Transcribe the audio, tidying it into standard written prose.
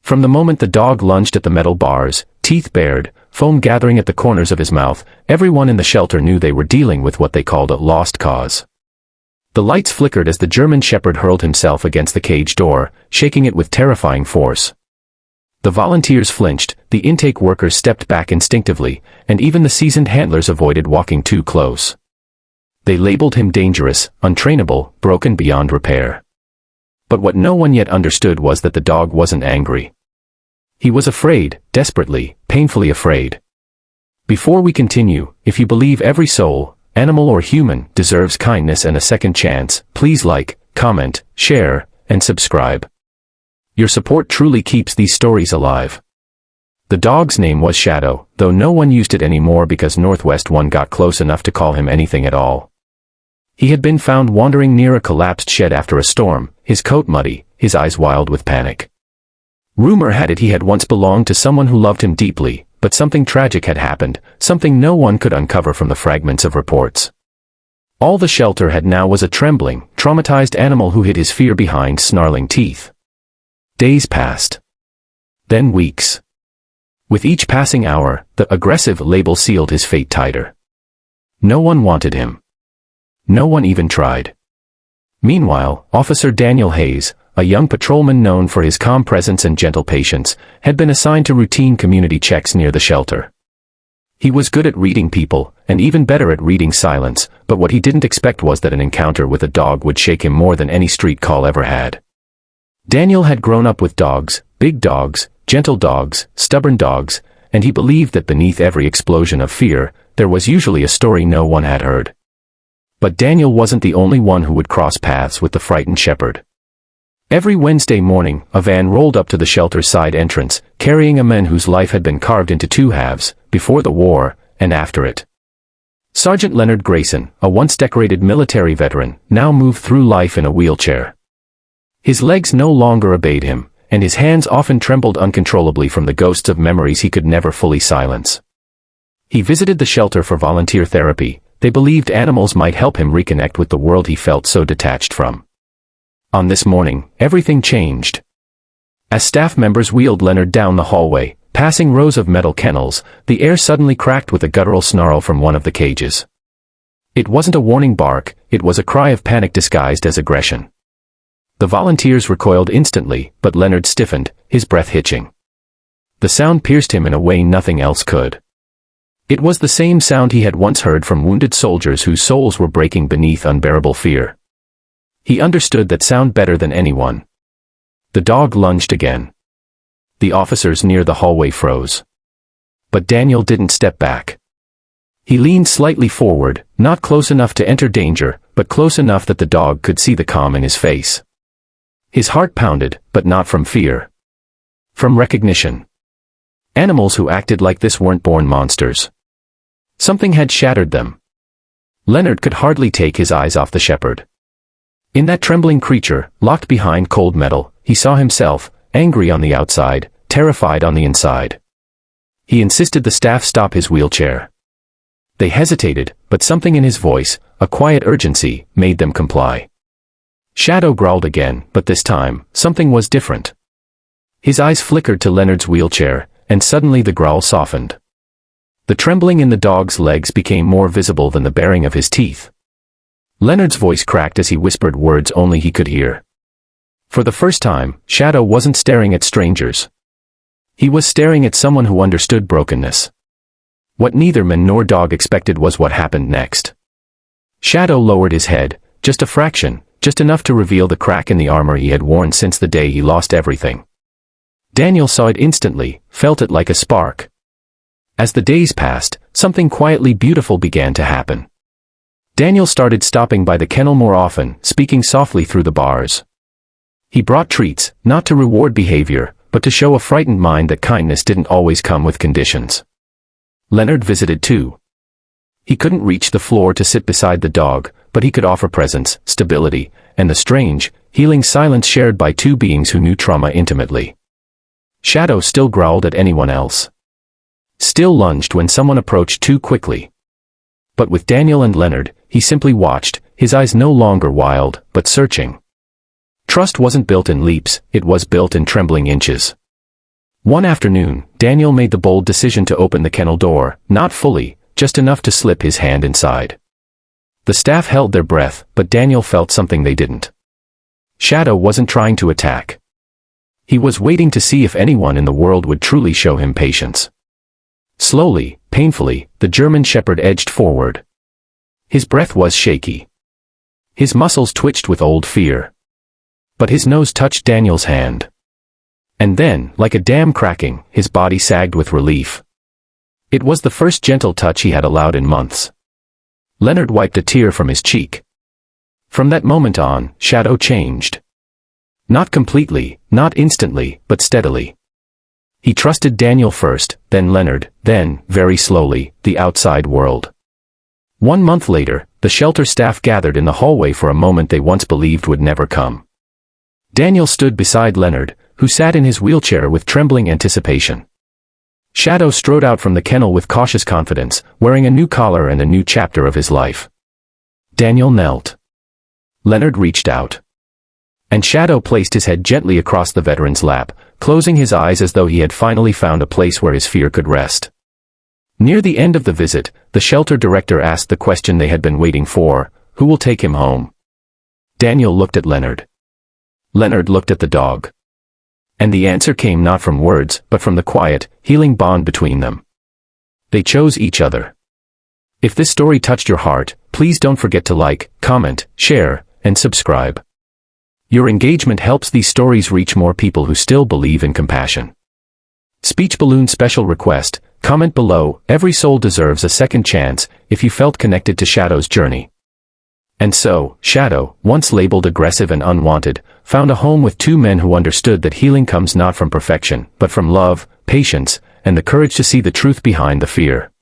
From the moment the dog lunged at the metal bars, teeth bared, foam gathering at the corners of his mouth, everyone in the shelter knew they were dealing with what they called a lost cause. The lights flickered as the German Shepherd hurled himself against the cage door, shaking it with terrifying force. The volunteers flinched, the intake workers stepped back instinctively, and even the seasoned handlers avoided walking too close. They labeled him dangerous, untrainable, broken beyond repair. But what no one yet understood was that the dog wasn't angry. He was afraid, desperately, painfully afraid. Before we continue, if you believe every soul, animal or human, deserves kindness and a second chance, please like, comment, share, and subscribe. Your support truly keeps these stories alive. The dog's name was Shadow, though no one used it anymore because Northwest One got close enough to call him anything at all. He had been found wandering near a collapsed shed after a storm, his coat muddy, his eyes wild with panic. Rumor had it he had once belonged to someone who loved him deeply, but something tragic had happened, something no one could uncover from the fragments of reports. All the shelter had now was a trembling, traumatized animal who hid his fear behind snarling teeth. Days passed. Then weeks. With each passing hour, the aggressive label sealed his fate tighter. No one wanted him. No one even tried. Meanwhile, Officer Daniel Hayes, a young patrolman known for his calm presence and gentle patience, had been assigned to routine community checks near the shelter. He was good at reading people, and even better at reading silence, but what he didn't expect was that an encounter with a dog would shake him more than any street call ever had. Daniel had grown up with dogs, big dogs, gentle dogs, stubborn dogs, and he believed that beneath every explosion of fear, there was usually a story no one had heard. But Daniel wasn't the only one who would cross paths with the frightened shepherd. Every Wednesday morning, a van rolled up to the shelter's side entrance, carrying a man whose life had been carved into two halves, before the war, and after it. Sergeant Leonard Grayson, a once decorated military veteran, now moved through life in a wheelchair. His legs no longer obeyed him, and his hands often trembled uncontrollably from the ghosts of memories he could never fully silence. He visited the shelter for volunteer therapy. They believed animals might help him reconnect with the world he felt so detached from. On this morning, everything changed. As staff members wheeled Leonard down the hallway, passing rows of metal kennels, the air suddenly cracked with a guttural snarl from one of the cages. It wasn't a warning bark, it was a cry of panic disguised as aggression. The volunteers recoiled instantly, but Leonard stiffened, his breath hitching. The sound pierced him in a way nothing else could. It was the same sound he had once heard from wounded soldiers whose souls were breaking beneath unbearable fear. He understood that sound better than anyone. The dog lunged again. The officers near the hallway froze. But Daniel didn't step back. He leaned slightly forward, not close enough to enter danger, but close enough that the dog could see the calm in his face. His heart pounded, but not from fear. From recognition. Animals who acted like this weren't born monsters. Something had shattered them. Leonard could hardly take his eyes off the shepherd. In that trembling creature, locked behind cold metal, he saw himself, angry on the outside, terrified on the inside. He insisted the staff stop his wheelchair. They hesitated, but something in his voice, a quiet urgency, made them comply. Shadow growled again, but this time, something was different. His eyes flickered to Leonard's wheelchair, and suddenly the growl softened. The trembling in the dog's legs became more visible than the baring of his teeth. Leonard's voice cracked as he whispered words only he could hear. For the first time, Shadow wasn't staring at strangers. He was staring at someone who understood brokenness. What neither man nor dog expected was what happened next. Shadow lowered his head, just a fraction, just enough to reveal the crack in the armor he had worn since the day he lost everything. Daniel saw it instantly, felt it like a spark. As the days passed, something quietly beautiful began to happen. Daniel started stopping by the kennel more often, speaking softly through the bars. He brought treats, not to reward behavior, but to show a frightened mind that kindness didn't always come with conditions. Leonard visited too. He couldn't reach the floor to sit beside the dog, but he could offer presence, stability, and the strange, healing silence shared by two beings who knew trauma intimately. Shadow still growled at anyone else. Still lunged when someone approached too quickly. But with Daniel and Leonard, he simply watched, his eyes no longer wild, but searching. Trust wasn't built in leaps, it was built in trembling inches. One afternoon, Daniel made the bold decision to open the kennel door, not fully, just enough to slip his hand inside. The staff held their breath, but Daniel felt something they didn't. Shadow wasn't trying to attack. He was waiting to see if anyone in the world would truly show him patience. Slowly, painfully, the German Shepherd edged forward. His breath was shaky. His muscles twitched with old fear. But his nose touched Daniel's hand. And then, like a dam cracking, his body sagged with relief. It was the first gentle touch he had allowed in months. Leonard wiped a tear from his cheek. From that moment on, Shadow changed. Not completely, not instantly, but steadily. He trusted Daniel first, then Leonard, then, very slowly, the outside world. 1 month later, the shelter staff gathered in the hallway for a moment they once believed would never come. Daniel stood beside Leonard, who sat in his wheelchair with trembling anticipation. Shadow strode out from the kennel with cautious confidence, wearing a new collar and a new chapter of his life. Daniel knelt. Leonard reached out. And Shadow placed his head gently across the veteran's lap, closing his eyes as though he had finally found a place where his fear could rest. Near the end of the visit, the shelter director asked the question they had been waiting for: who will take him home? Daniel looked at Leonard. Leonard looked at the dog. And the answer came not from words, but from the quiet, healing bond between them. They chose each other. If this story touched your heart, please don't forget to like, comment, share, and subscribe. Your engagement helps these stories reach more people who still believe in compassion. Speech balloon special request: comment below. Every soul deserves a second chance. If you felt connected to Shadow's journey. And so, Shadow, once labeled aggressive and unwanted, found a home with 2 men who understood that healing comes not from perfection, but from love, patience, and the courage to see the truth behind the fear.